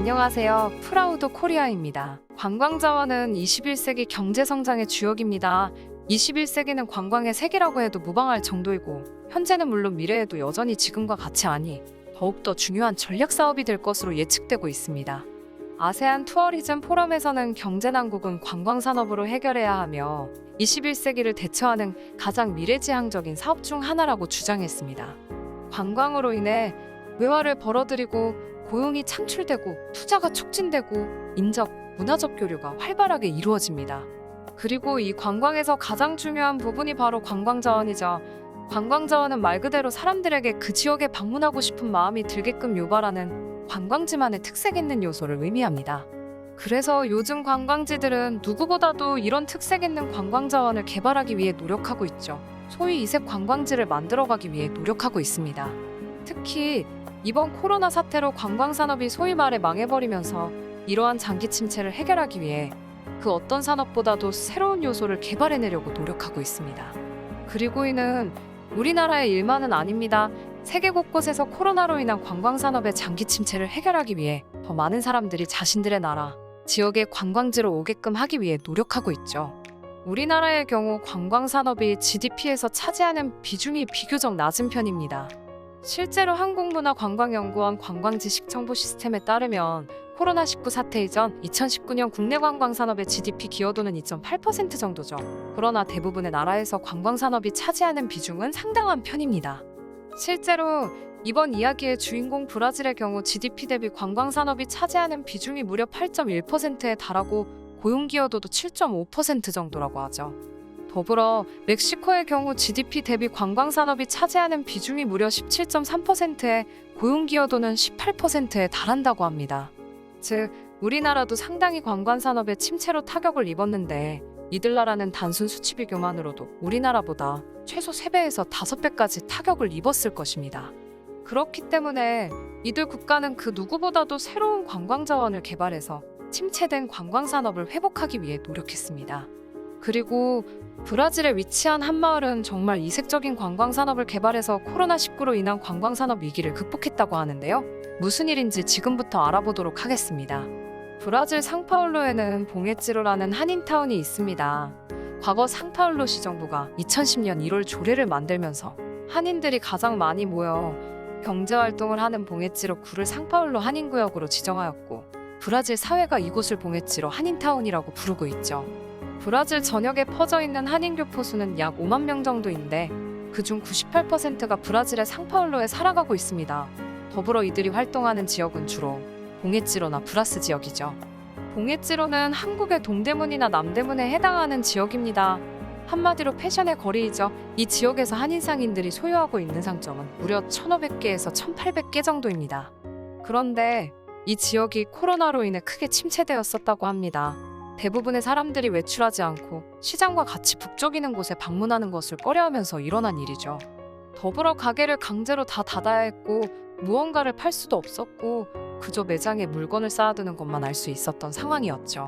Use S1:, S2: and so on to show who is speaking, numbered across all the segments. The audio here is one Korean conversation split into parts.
S1: 안녕하세요. 프라우드 코리아입니다. 관광자원은 21세기 경제성장의 주역입니다. 21세기는 관광의 세기라고 해도 무방할 정도이고 현재는 물론 미래에도 여전히 지금과 같이 아니 더욱더 중요한 전략 사업이 될 것으로 예측되고 있습니다. 아세안 투어리즘 포럼에서는 경제난국은 관광산업으로 해결해야 하며 21세기를 대처하는 가장 미래지향적인 사업 중 하나라고 주장했습니다. 관광으로 인해 외화를 벌어들이고 고용이 창출되고 투자가 촉진되고 인적, 문화적 교류가 활발하게 이루어집니다. 그리고 이 관광에서 가장 중요한 부분이 바로 관광자원이죠. 관광자원은 말 그대로 사람들에게 그 지역에 방문하고 싶은 마음이 들게끔 유발하는 관광지만의 특색 있는 요소를 의미합니다. 그래서 요즘 관광지들은 누구보다도 이런 특색 있는 관광자원을 개발하기 위해 노력하고 있죠. 소위 이색 관광지를 만들어가기 위해 노력하고 있습니다. 특히 이번 코로나 사태로 관광산업이 소위 말해 망해버리면서 이러한 장기 침체를 해결하기 위해 그 어떤 산업보다도 새로운 요소를 개발해내려고 노력하고 있습니다. 그리고 이는 우리나라의 일만은 아닙니다. 세계 곳곳에서 코로나로 인한 관광산업의 장기 침체를 해결하기 위해 더 많은 사람들이 자신들의 나라, 지역의 관광지로 오게끔 하기 위해 노력하고 있죠. 우리나라의 경우 관광산업이 GDP에서 차지하는 비중이 비교적 낮은 편입니다. 실제로 한국문화관광연구원 관광지식정보 시스템에 따르면 코로나19 사태 이전 2019년 국내 관광산업의 GDP 기여도는 2.8% 정도죠. 그러나 대부분의 나라에서 관광산업이 차지하는 비중은 상당한 편입니다. 실제로 이번 이야기의 주인공 브라질의 경우 GDP 대비 관광산업이 차지하는 비중이 무려 8.1%에 달하고 고용기여도도 7.5% 정도라고 하죠. 더불어 멕시코의 경우 GDP 대비 관광산업이 차지하는 비중이 무려 17.3%에 고용기여도는 18%에 달한다고 합니다. 즉, 우리나라도 상당히 관광산업의 침체로 타격을 입었는데 이들 나라는 단순 수치 비교만으로도 우리나라보다 최소 3배에서 5배까지 타격을 입었을 것입니다. 그렇기 때문에 이들 국가는 그 누구보다도 새로운 관광자원을 개발해서 침체된 관광산업을 회복하기 위해 노력했습니다. 그리고 브라질에 위치한 한 마을은 정말 이색적인 관광산업을 개발해서 코로나19로 인한 관광산업 위기를 극복했다고 하는데요. 무슨 일인지 지금부터 알아보도록 하겠습니다. 브라질 상파울루에는 봉에찌로라는 한인타운이 있습니다. 과거 상파울루 시정부가 2010년 1월 조례를 만들면서 한인들이 가장 많이 모여 경제활동을 하는 봉에찌로 구를 상파울루 한인구역으로 지정하였고 브라질 사회가 이곳을 봉에찌로 한인타운이라고 부르고 있죠. 브라질 전역에 퍼져 있는 한인 교포수는 약 5만 명 정도인데 그중 98%가 브라질의 상파울루에 살아가고 있습니다. 더불어 이들이 활동하는 지역은 주로 봉에찌로나 브라스 지역이죠. 봉에찌로는 한국의 동대문이나 남대문에 해당하는 지역입니다. 한마디로 패션의 거리이죠. 이 지역에서 한인 상인들이 소유하고 있는 상점은 무려 1,500개에서 1,800개 정도입니다. 그런데 이 지역이 코로나로 인해 크게 침체되었었다고 합니다. 대부분의 사람들이 외출하지 않고 시장과 같이 북적이는 곳에 방문하는 것을 꺼려하면서 일어난 일이죠. 더불어 가게를 강제로 다 닫아야 했고 무언가를 팔 수도 없었고 그저 매장에 물건을 쌓아두는 것만 알 수 있었던 상황이었죠.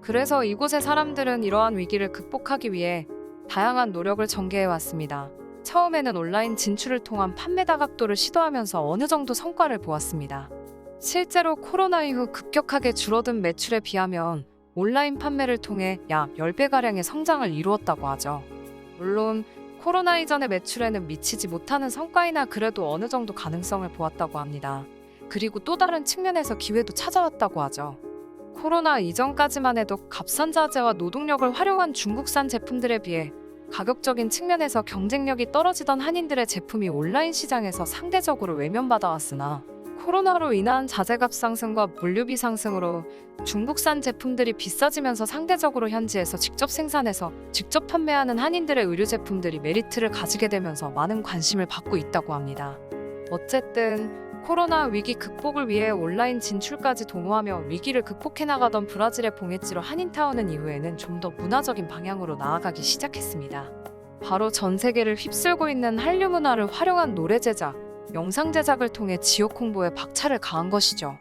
S1: 그래서 이곳의 사람들은 이러한 위기를 극복하기 위해 다양한 노력을 전개해왔습니다. 처음에는 온라인 진출을 통한 판매 다각도를 시도하면서 어느 정도 성과를 보았습니다. 실제로 코로나 이후 급격하게 줄어든 매출에 비하면 온라인 판매를 통해 약 10배가량의 성장을 이루었다고 하죠. 물론 코로나 이전의 매출에는 미치지 못하는 성과이나 그래도 어느 정도 가능성을 보았다고 합니다. 그리고 또 다른 측면에서 기회도 찾아왔다고 하죠. 코로나 이전까지만 해도 값싼 자재와 노동력을 활용한 중국산 제품들에 비해 가격적인 측면에서 경쟁력이 떨어지던 한인들의 제품이 온라인 시장에서 상대적으로 외면받아왔으나 코로나로 인한 자재값 상승과 물류비 상승으로 중국산 제품들이 비싸지면서 상대적으로 현지에서 직접 생산해서 직접 판매하는 한인들의 의류 제품들이 메리트를 가지게 되면서 많은 관심을 받고 있다고 합니다. 어쨌든 코로나 위기 극복을 위해 온라인 진출까지 도모하며 위기를 극복해 나가던 브라질의 봉에찌로 한인타운은 이후에는 좀 더 문화적인 방향으로 나아가기 시작했습니다. 바로 전 세계를 휩쓸고 있는 한류 문화를 활용한 노래 제작, 영상 제작을 통해 지역 홍보에 박차를 가한 것이죠.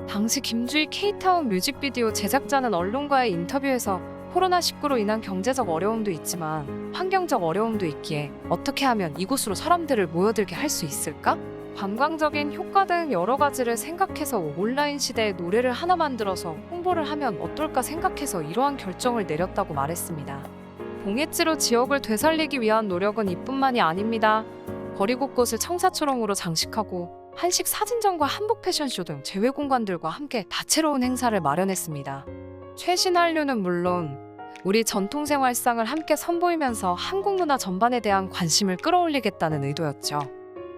S1: 당시 김주희 K타운 뮤직비디오 제작자는 언론과의 인터뷰에서 코로나19로 인한 경제적 어려움도 있지만 환경적 어려움도 있기에 어떻게 하면 이곳으로 사람들을 모여들게 할 수 있을까? 관광적인 효과 등 여러 가지를 생각해서 온라인 시대에 노래를 하나 만들어서 홍보를 하면 어떨까 생각해서 이러한 결정을 내렸다고 말했습니다. 봉해지로 지역을 되살리기 위한 노력은 이뿐만이 아닙니다. 거리 곳곳을 청사초롱으로 장식하고 한식 사진전과 한복 패션쇼 등 제외 공간들과 함께 다채로운 행사를 마련했습니다. 최신 한류는 물론 우리 전통생활상을 함께 선보이면서 한국 문화 전반에 대한 관심을 끌어올리겠다는 의도였죠.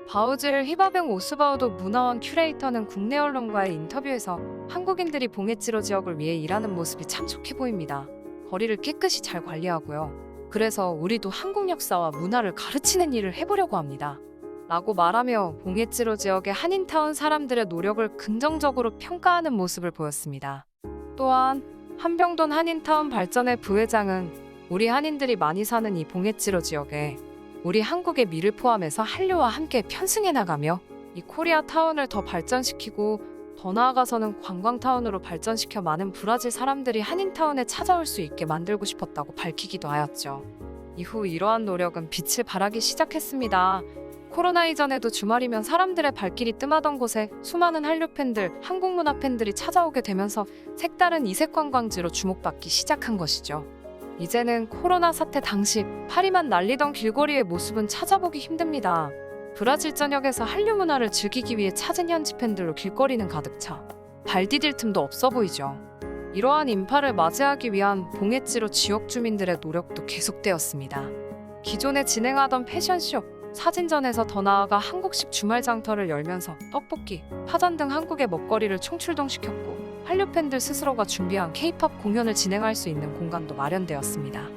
S1: 바우질 히바병 오스바우도 문화원 큐레이터는 국내 언론과의 인터뷰에서 한국인들이 봉해지로 지역을 위해 일하는 모습이 참 좋게 보입니다. 거리를 깨끗이 잘 관리하고요. 그래서 우리도 한국 역사와 문화를 가르치는 일을 해보려고 합니다. 라고 말하며 봉해지로 지역의 한인타운 사람들의 노력을 긍정적으로 평가하는 모습을 보였습니다. 또한 한병돈 한인타운 발전의 부회장은 우리 한인들이 많이 사는 이 봉해지로 지역에 우리 한국의 미를 포함해서 한류와 함께 편승해 나가며 이 코리아타운을 더 발전시키고 더 나아가서는 관광타운으로 발전시켜 많은 브라질 사람들이 한인타운에 찾아올 수 있게 만들고 싶었다고 밝히기도 하였죠. 이후 이러한 노력은 빛을 발하기 시작했습니다. 코로나 이전에도 주말이면 사람들의 발길이 뜸하던 곳에 수많은 한류 팬들, 한국 문화 팬들이 찾아오게 되면서 색다른 이색 관광지로 주목받기 시작한 것이죠. 이제는 코로나 사태 당시 파리만 날리던 길거리의 모습은 찾아보기 힘듭니다. 브라질 전역에서 한류 문화를 즐기기 위해 찾은 현지 팬들로 길거리는 가득 차 발 디딜 틈도 없어 보이죠. 이러한 인파를 맞이하기 위한 봉해지로 지역 주민들의 노력도 계속되었습니다. 기존에 진행하던 패션쇼, 사진전에서 더 나아가 한국식 주말 장터를 열면서 떡볶이, 파전 등 한국의 먹거리를 총출동시켰고 한류 팬들 스스로가 준비한 K-팝 공연을 진행할 수 있는 공간도 마련되었습니다.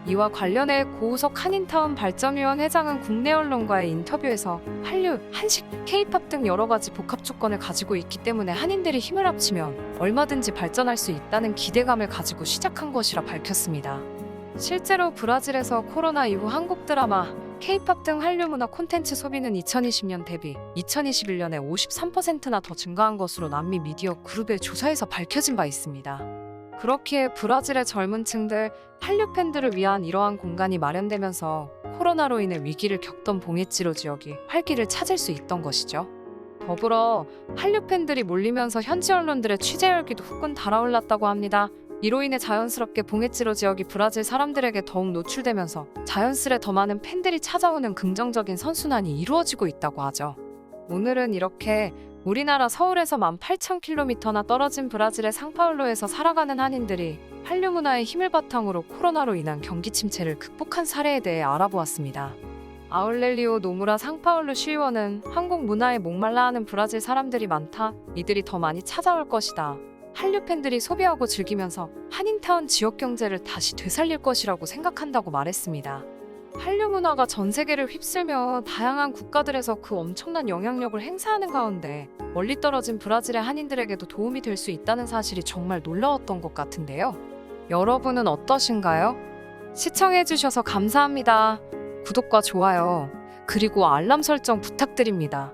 S1: 이와 관련해 고우석 한인타운 발전위원 회장은 국내 언론과의 인터뷰에서 한류, 한식, K-팝 등 여러 가지 복합 조건을 가지고 있기 때문에 한인들이 힘을 합치면 얼마든지 발전할 수 있다는 기대감을 가지고 시작한 것이라 밝혔습니다. 실제로 브라질에서 코로나 이후 한국 드라마, K-팝 등 한류 문화 콘텐츠 소비는 2020년 대비 2021년에 53%나 더 증가한 것으로 남미 미디어 그룹의 조사에서 밝혀진 바 있습니다. 그렇기에 브라질의 젊은 층들, 한류 팬들을 위한 이러한 공간이 마련되면서 코로나로 인해 위기를 겪던 봉해지로 지역이 활기를 찾을 수 있던 것이죠. 더불어 한류 팬들이 몰리면서 현지 언론들의 취재 열기도 후끈 달아올랐다고 합니다. 이로 인해 자연스럽게 봉해지로 지역이 브라질 사람들에게 더욱 노출되면서 자연스레 더 많은 팬들이 찾아오는 긍정적인 선순환이 이루어지고 있다고 하죠. 오늘은 이렇게 우리나라 서울에서 18,000km나 떨어진 브라질의 상파울루에서 살아가는 한인들이 한류 문화의 힘을 바탕으로 코로나로 인한 경기 침체를 극복한 사례에 대해 알아보았습니다. 아울렐리오 노무라 상파울루 시의원은 한국 문화에 목말라하는 브라질 사람들이 많다. 이들이 더 많이 찾아올 것이다. 한류 팬들이 소비하고 즐기면서 한인타운 지역 경제를 다시 되살릴 것이라고 생각한다고 말했습니다. 한류 문화가 전 세계를 휩쓸며 다양한 국가들에서 그 엄청난 영향력을 행사하는 가운데 멀리 떨어진 브라질의 한인들에게도 도움이 될 수 있다는 사실이 정말 놀라웠던 것 같은데요. 여러분은 어떠신가요? 시청해주셔서 감사합니다. 구독과 좋아요, 그리고 알람 설정 부탁드립니다.